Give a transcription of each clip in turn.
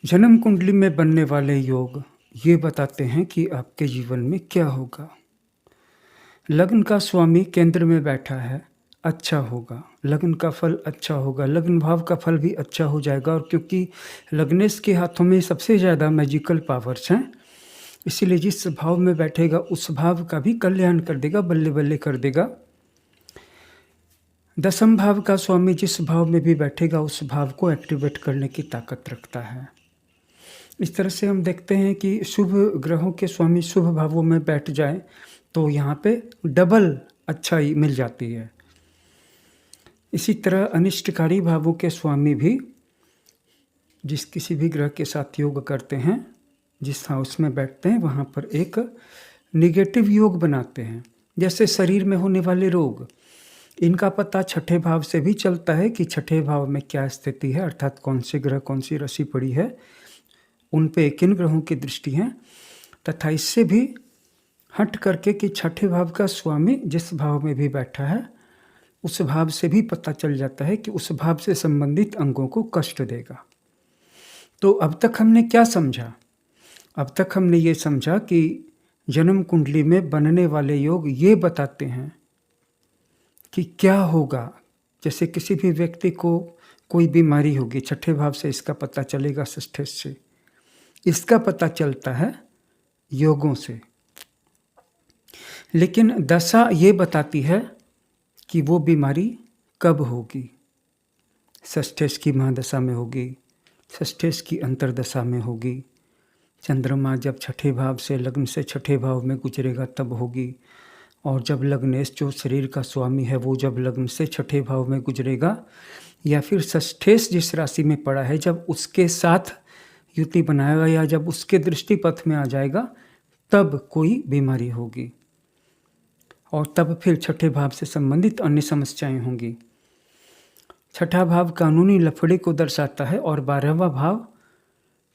जन्म कुंडली में बनने वाले योग ये बताते हैं कि आपके जीवन में क्या होगा। लग्न का स्वामी केंद्र में बैठा है, अच्छा होगा, लग्न का फल अच्छा होगा, लग्न भाव का फल भी अच्छा हो जाएगा। और क्योंकि लग्नेश के हाथों में सबसे ज़्यादा मैजिकल पावर्स हैं, इसीलिए जिस भाव में बैठेगा उस भाव का भी कल्याण कर देगा, बल्ले बल्ले कर देगा। दसम भाव का स्वामी जिस भाव में भी बैठेगा उस भाव को एक्टिवेट करने की ताकत रखता है। इस तरह से हम देखते हैं कि शुभ ग्रहों के स्वामी शुभ भावों में बैठ जाए तो यहाँ पे डबल अच्छाई मिल जाती है। इसी तरह अनिष्टकारी भावों के स्वामी भी जिस किसी भी ग्रह के साथ योग करते हैं, जिस हाउस में बैठते हैं वहाँ पर एक निगेटिव योग बनाते हैं। जैसे शरीर में होने वाले रोग, इनका पता छठे भाव से भी चलता है कि छठे भाव में क्या स्थिति है, अर्थात कौन से ग्रह कौन सी राशि पड़ी है, उन पे किन ग्रहों की दृष्टि है। तथा इससे भी हट करके कि छठे भाव का स्वामी जिस भाव में भी बैठा है उस भाव से भी पता चल जाता है कि उस भाव से संबंधित अंगों को कष्ट देगा। तो अब तक हमने क्या समझा? अब तक हमने ये समझा कि जन्म कुंडली में बनने वाले योग ये बताते हैं कि क्या होगा। जैसे किसी भी व्यक्ति को कोई बीमारी होगी, छठे भाव से इसका पता चलेगा, षष्ठे से इसका पता चलता है योगों से। लेकिन दशा ये बताती है कि वो बीमारी कब होगी। षष्ठेश की महादशा में होगी, षष्ठेश की अंतरदशा में होगी, चंद्रमा जब छठे भाव से लग्न से छठे भाव में गुजरेगा तब होगी, और जब लग्नेश जो शरीर का स्वामी है वो जब लग्न से छठे भाव में गुजरेगा, या फिर षष्ठेश जिस राशि में पड़ा है जब उसके साथ युति बनाएगा या जब उसके दृष्टि पथ में आ जाएगा तब कोई बीमारी होगी, और तब फिर छठे भाव से संबंधित अन्य समस्याएं होंगी। छठा भाव कानूनी लफड़े को दर्शाता है और 12वां भाव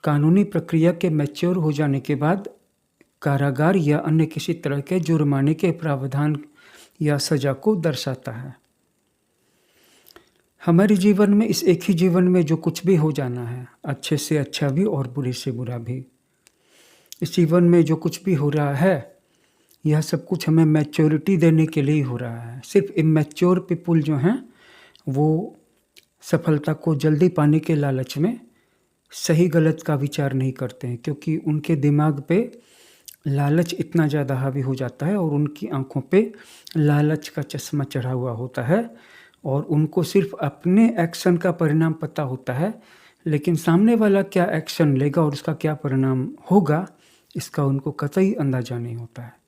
कानूनी प्रक्रिया के मैच्योर हो जाने के बाद कारागार या अन्य किसी तरह के जुर्माने के प्रावधान या सजा को दर्शाता है। हमारे जीवन में इस एक ही जीवन में जो कुछ भी हो जाना है, अच्छे से अच्छा भी और बुरे से बुरा भी, इस जीवन में जो कुछ भी हो रहा है यह सब कुछ हमें मैच्योरिटी देने के लिए ही हो रहा है। सिर्फ इमैच्योर पीपुल जो हैं वो सफलता को जल्दी पाने के लालच में सही गलत का विचार नहीं करते हैं, क्योंकि उनके दिमाग पे लालच इतना ज़्यादा हावी हो जाता है और उनकी आंखों पे लालच का चश्मा चढ़ा हुआ होता है, और उनको सिर्फ अपने एक्शन का परिणाम पता होता है, लेकिन सामने वाला क्या एक्शन लेगा और उसका क्या परिणाम होगा इसका उनको कतई अंदाजा नहीं होता है।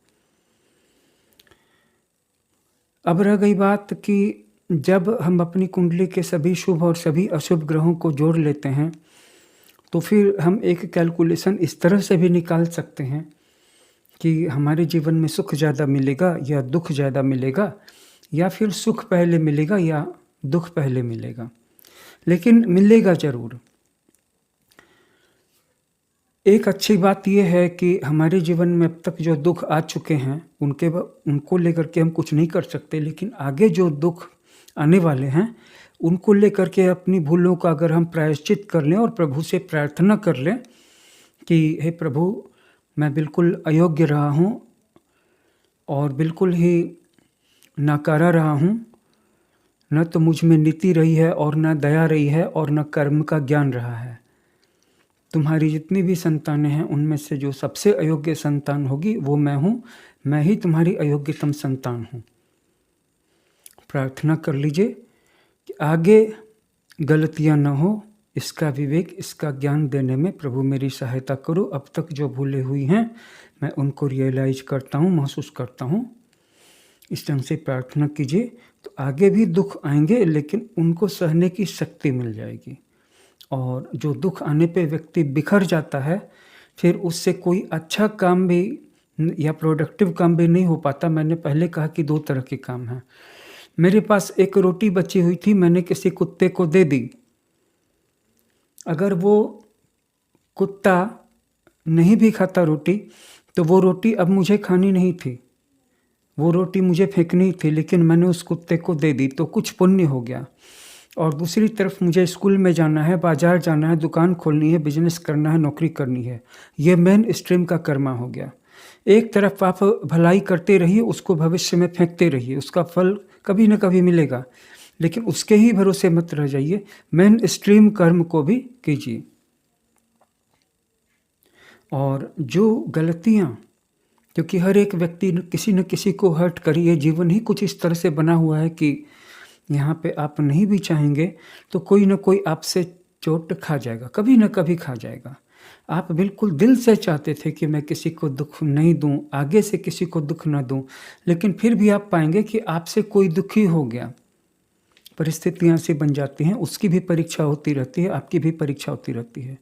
अब रह गई बात कि जब हम अपनी कुंडली के सभी शुभ और सभी अशुभ ग्रहों को जोड़ लेते हैं तो फिर हम एक कैलकुलेशन इस तरह से भी निकाल सकते हैं कि हमारे जीवन में सुख ज़्यादा मिलेगा या दुख ज़्यादा मिलेगा, या फिर सुख पहले मिलेगा या दुख पहले मिलेगा, लेकिन मिलेगा ज़रूर। एक अच्छी बात यह है कि हमारे जीवन में अब तक जो दुख आ चुके हैं उनको लेकर के हम कुछ नहीं कर सकते, लेकिन आगे जो दुख आने वाले हैं उनको लेकर के अपनी भूलों का अगर हम प्रायश्चित कर लें और प्रभु से प्रार्थना कर लें कि हे प्रभु, मैं बिल्कुल अयोग्य रहा हूँ और बिल्कुल ही नाकारा रहा हूँ, न तो मुझ में नीति रही है और न दया रही है और न कर्म का ज्ञान रहा है। तुम्हारी जितनी भी संतानें हैं उनमें से जो सबसे अयोग्य संतान होगी वो मैं हूँ, मैं ही तुम्हारी अयोग्यतम संतान हूँ। प्रार्थना कर लीजिए कि आगे गलतियाँ न हो, इसका विवेक इसका ज्ञान देने में प्रभु मेरी सहायता करो। अब तक जो भूले हुई हैं मैं उनको रियलाइज करता हूँ, महसूस करता हूँ। इस ढंग से प्रार्थना कीजिए तो आगे भी दुख आएंगे लेकिन उनको सहने की शक्ति मिल जाएगी, और जो दुख आने पे व्यक्ति बिखर जाता है फिर उससे कोई अच्छा काम भी या प्रोडक्टिव काम भी नहीं हो पाता। मैंने पहले कहा कि 2 तरह के काम हैं। मेरे पास एक रोटी बची हुई थी, मैंने किसी कुत्ते को दे दी। अगर वो कुत्ता नहीं भी खाता रोटी तो वो रोटी अब मुझे खानी नहीं थी, वो रोटी मुझे फेंकनी थी, लेकिन मैंने उस कुत्ते को दे दी तो कुछ पुण्य हो गया। और दूसरी तरफ मुझे स्कूल में जाना है, बाजार जाना है, दुकान खोलनी है, बिजनेस करना है, नौकरी करनी है। ये मेन स्ट्रीम का कर्मा हो गया। एक तरफ आप भलाई करते रहिए, उसको भविष्य में फेंकते रहिए, उसका फल कभी न कभी मिलेगा, लेकिन उसके ही भरोसे मत रह जाइए, मेन स्ट्रीम कर्म को भी कीजिए। और जो गलतियाँ, क्योंकि हर एक व्यक्ति किसी न किसी को हर्ट करी है, जीवन ही कुछ इस तरह से बना हुआ है कि यहाँ पे आप नहीं भी चाहेंगे तो कोई न कोई आपसे चोट खा जाएगा, कभी न कभी खा जाएगा। आप बिल्कुल दिल से चाहते थे कि मैं किसी को दुख नहीं दूं, आगे से किसी को दुख ना दूं, लेकिन फिर भी आप पाएंगे कि आपसे कोई दुखी हो गया। परिस्थितियाँ ऐसी बन जाती हैं, उसकी भी परीक्षा होती रहती है, आपकी भी परीक्षा होती रहती है।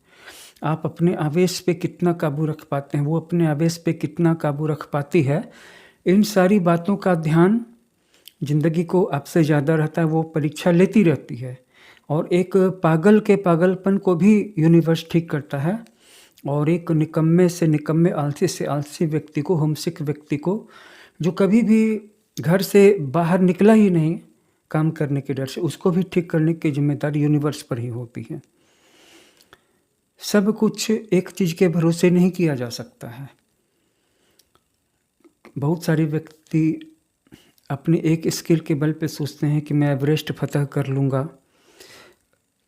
आप अपने आवेश पे कितना काबू रख पाते हैं, वो अपने आवेश पे कितना काबू रख पाती है, इन सारी बातों का ध्यान जिंदगी को आपसे ज़्यादा रहता है, वो परीक्षा लेती रहती है। और एक पागल के पागलपन को भी यूनिवर्स ठीक करता है, और एक निकम्मे से निकम्मे, आलसी से आलसी व्यक्ति को, होमसिक व्यक्ति को, जो कभी भी घर से बाहर निकला ही नहीं काम करने के डर से, उसको भी ठीक करने की जिम्मेदारी यूनिवर्स पर ही होती है। सब कुछ एक चीज़ के भरोसे नहीं किया जा सकता है। बहुत सारे व्यक्ति अपने एक स्किल के बल पे सोचते हैं कि मैं एवरेस्ट फतह कर लूँगा,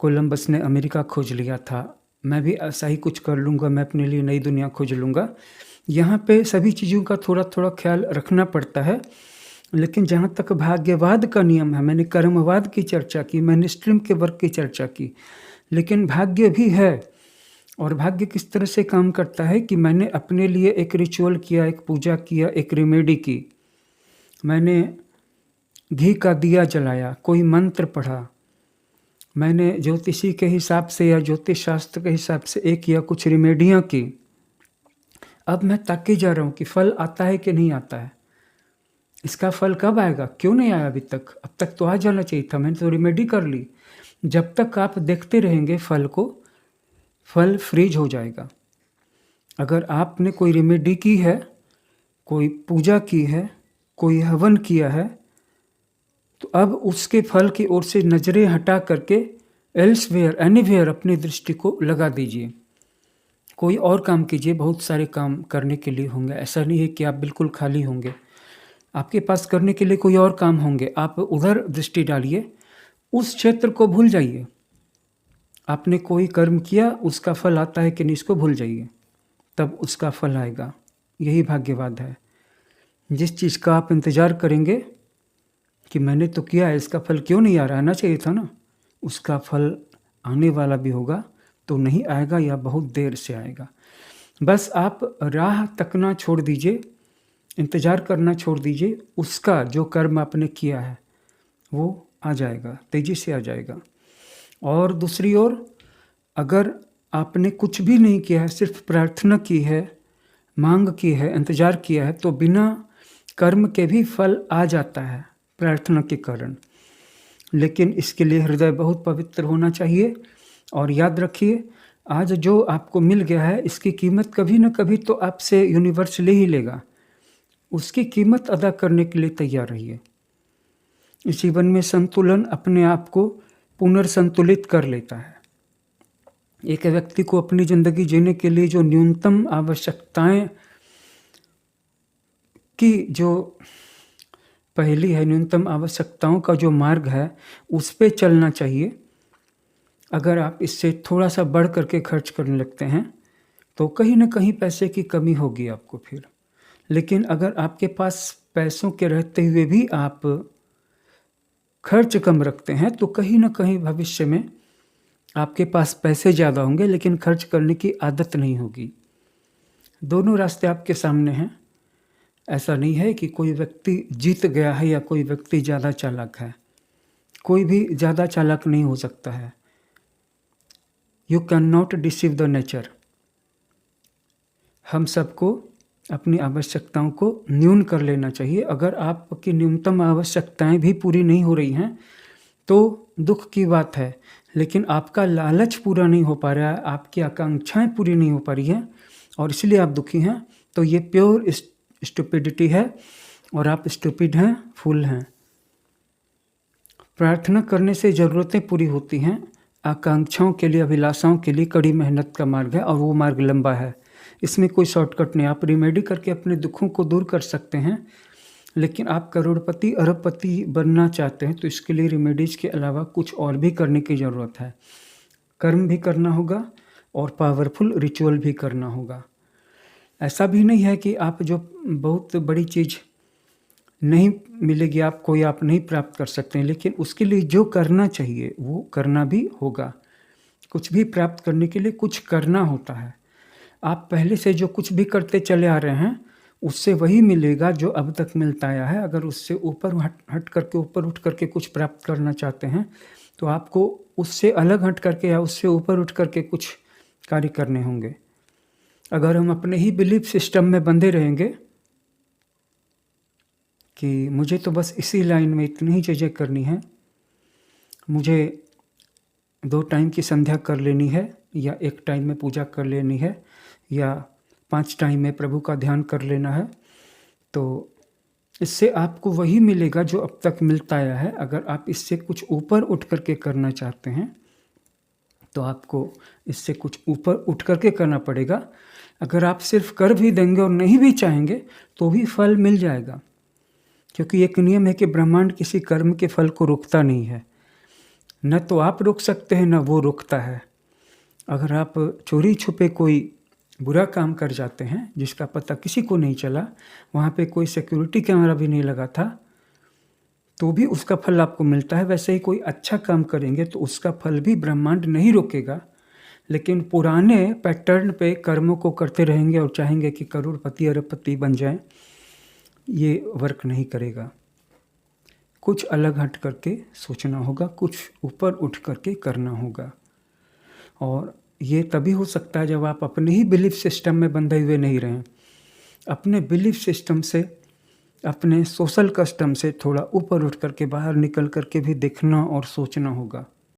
कोलंबस ने अमेरिका खोज लिया था, मैं भी ऐसा ही कुछ कर लूँगा, मैं अपने लिए नई दुनिया खोज लूँगा। यहाँ पे सभी चीज़ों का थोड़ा थोड़ा ख्याल रखना पड़ता है, लेकिन जहाँ तक भाग्यवाद का नियम है, मैंने कर्मवाद की चर्चा की, मैंने स्ट्रीम के वर्क की चर्चा की, लेकिन भाग्य भी है। और भाग्य किस तरह से काम करता है कि मैंने अपने लिए एक रिचुअल किया, एक पूजा किया, एक रेमेडी की, मैंने घी का दिया जलाया, कोई मंत्र पढ़ा, मैंने ज्योतिषी के हिसाब से या ज्योतिष शास्त्र के हिसाब से एक या कुछ रेमेडियाँ की। अब मैं ताके जा रहा हूँ कि फल आता है कि नहीं आता है, इसका फल कब आएगा, क्यों नहीं आया अभी तक, अब तक तो आ जाना चाहिए था, मैंने तो रेमेडी कर ली। जब तक आप देखते रहेंगे फल को, फल फ्रीज हो जाएगा। अगर आपने कोई रेमेडी की है, कोई पूजा की है, कोई हवन किया है, तो अब उसके फल की ओर से नज़रें हटा करके एल्सवेयर, एनीवेयर अपनी दृष्टि को लगा दीजिए। कोई और काम कीजिए, बहुत सारे काम करने के लिए होंगे, ऐसा नहीं है कि आप बिल्कुल खाली होंगे, आपके पास करने के लिए कोई और काम होंगे, आप उधर दृष्टि डालिए, उस क्षेत्र को भूल जाइए। आपने कोई कर्म किया, उसका फल आता है कि नहीं, इसको भूल जाइए, तब उसका फल आएगा। यही भाग्यवाद है। जिस चीज़ का आप इंतज़ार करेंगे कि मैंने तो किया है, इसका फल क्यों नहीं आ रहा, आना चाहिए था ना, उसका फल आने वाला भी होगा, तो नहीं आएगा या बहुत देर से आएगा। बस आप राह तकना छोड़ दीजिए, इंतज़ार करना छोड़ दीजिए, उसका जो कर्म आपने किया है वो आ जाएगा, तेज़ी से आ जाएगा। और दूसरी ओर, अगर आपने कुछ भी नहीं किया है, सिर्फ प्रार्थना की है, मांग की है, इंतज़ार किया है, तो बिना कर्म के भी फल आ जाता है प्रार्थना के कारण। लेकिन इसके लिए हृदय बहुत पवित्र होना चाहिए। और याद रखिए, आज जो आपको मिल गया है, इसकी कीमत कभी न कभी तो आपसे यूनिवर्स ले ही लेगा। उसकी कीमत अदा करने के लिए तैयार रहिए। इस जीवन में संतुलन अपने आप को पुनर्संतुलित कर लेता है। एक व्यक्ति को अपनी ज़िंदगी जीने के लिए जो न्यूनतम आवश्यकताएं की जो पहली है, न्यूनतम आवश्यकताओं का जो मार्ग है, उस पे चलना चाहिए। अगर आप इससे थोड़ा सा बढ़ करके खर्च करने लगते हैं तो कहीं ना कहीं पैसे की कमी होगी आपको फिर। लेकिन अगर आपके पास पैसों के रहते हुए भी आप खर्च कम रखते हैं तो कहीं ना कहीं भविष्य में आपके पास पैसे ज़्यादा होंगे, लेकिन खर्च करने की आदत नहीं होगी। दोनों रास्ते आपके सामने हैं। ऐसा नहीं है कि कोई व्यक्ति जीत गया है या कोई व्यक्ति ज़्यादा चालाक है। कोई भी ज़्यादा चालाक नहीं हो सकता है। You can not deceive the nature. हम सबको अपनी आवश्यकताओं को न्यून कर लेना चाहिए। अगर आपकी न्यूनतम आवश्यकताएं भी पूरी नहीं हो रही हैं तो दुख की बात है, लेकिन आपका लालच पूरा नहीं हो पा रहा है, आपकी आकांक्षाएं पूरी नहीं हो पा रही हैं और इसलिए आप दुखी हैं, तो ये प्योर स्टुपिडिटी है और आप स्टूपिड हैं, फूल हैं। प्रार्थना करने से ज़रूरतें पूरी होती हैं। आकांक्षाओं के लिए, अभिलाषाओं के लिए कड़ी मेहनत का मार्ग है और वो मार्ग लंबा है। इसमें कोई शॉर्टकट नहीं। आप रेमेडी करके अपने दुखों को दूर कर सकते हैं, लेकिन आप करोड़पति, अरबपति बनना चाहते हैं तो इसके लिए रेमेडीज़ के अलावा कुछ और भी करने की ज़रूरत है। कर्म भी करना होगा और पावरफुल रिचुअल भी करना होगा। ऐसा भी नहीं है कि आप जो बहुत बड़ी चीज़ नहीं मिलेगी आपको या आप नहीं प्राप्त कर सकते हैं, लेकिन उसके लिए जो करना चाहिए वो करना भी होगा। कुछ भी प्राप्त करने के लिए कुछ करना होता है। आप पहले से जो कुछ भी करते चले आ रहे हैं उससे वही मिलेगा जो अब तक मिलता आया है। अगर उससे ऊपर हट करके, ऊपर उठ करके कुछ प्राप्त करना चाहते हैं तो आपको उससे अलग हट करके या उससे ऊपर उठ करके कुछ कार्य करने होंगे। अगर हम अपने ही बिलीफ सिस्टम में बंधे रहेंगे कि मुझे तो बस इसी लाइन में इतनी ही चीज़ें करनी है, मुझे 2 टाइम की संध्या कर लेनी है या 1 टाइम में पूजा कर लेनी है या 5 टाइम में प्रभु का ध्यान कर लेना है, तो इससे आपको वही मिलेगा जो अब तक मिलता आया है। अगर आप इससे कुछ ऊपर उठ करके करना चाहते हैं तो आपको इससे कुछ ऊपर उठ करके करना पड़ेगा। अगर आप सिर्फ कर भी देंगे और नहीं भी चाहेंगे तो भी फल मिल जाएगा, क्योंकि एक नियम है कि ब्रह्मांड किसी कर्म के फल को रोकता नहीं है। न तो आप रोक सकते हैं, न वो रोकता है। अगर आप चोरी छुपे कोई बुरा काम कर जाते हैं जिसका पता किसी को नहीं चला, वहाँ पे कोई सिक्योरिटी कैमरा भी नहीं लगा था, तो भी उसका फल आपको मिलता है। वैसे ही कोई अच्छा काम करेंगे तो उसका फल भी ब्रह्मांड नहीं रोकेगा, लेकिन पुराने पैटर्न पे कर्मों को करते रहेंगे और चाहेंगे कि करोड़पति अरबपति बन जाएं, ये वर्क नहीं करेगा। कुछ अलग हट करके सोचना होगा, कुछ ऊपर उठ करके करना होगा। और ये तभी हो सकता है जब आप अपने ही बिलीफ सिस्टम में बंधे हुए नहीं रहें। अपने बिलीफ सिस्टम से, अपने सोशल कस्टम से थोड़ा ऊपर उठ करके, बाहर निकल करके भी देखना और सोचना होगा।